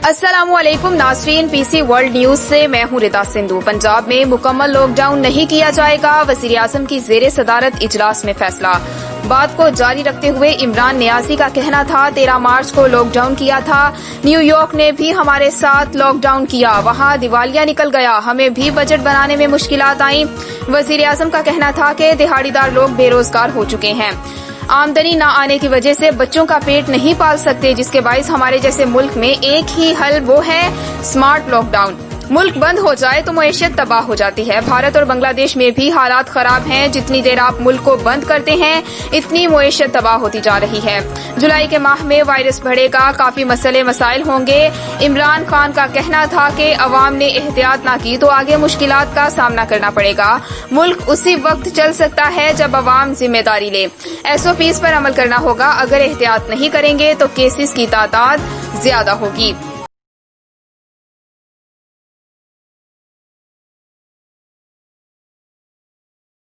अस्सलाम वालेकुम नाज़रीन, पीसी वर्ल्ड न्यूज से मैं हूं रिता सिंधु। पंजाब में मुकम्मल लॉकडाउन नहीं किया जाएगा, वजीराअज़म की ज़ेरे सदारत इजलास में फैसला। बात को जारी रखते हुए इमरान नियाजी का कहना था 13 मार्च को लॉकडाउन किया था, न्यूयॉर्क ने भी हमारे साथ लॉकडाउन किया, वहां दिवालिया निकल गया, हमें भी बजट बनाने में मुश्किलात आई। वजीराअज़म का कहना था कि दिहाड़ीदार लोग बेरोजगार हो चुके हैं, आमदनी न आने की वजह से बच्चों का पेट नहीं पाल सकते, जिसके बाइस हमारे जैसे मुल्क में एक ही हल, वो है स्मार्ट लॉकडाउन। मुल्क बंद हो जाए तो मईशत तबाह हो जाती है। भारत और बांग्लादेश में भी हालात खराब हैं, जितनी देर आप मुल्क को बंद करते हैं इतनी मईशत तबाह होती जा रही है। जुलाई के माह में वायरस बढ़ेगा, काफी मसले मसाइल होंगे। इमरान खान का कहना था कि अवाम ने एहतियात ना की तो आगे मुश्किलात का सामना करना पड़ेगा। मुल्क उसी वक्त चल सकता है जब अवाम जिम्मेदारी ले। SOPs पर अमल करना होगा, अगर एहतियात नहीं करेंगे तो केसेस की तादाद ज्यादा होगी।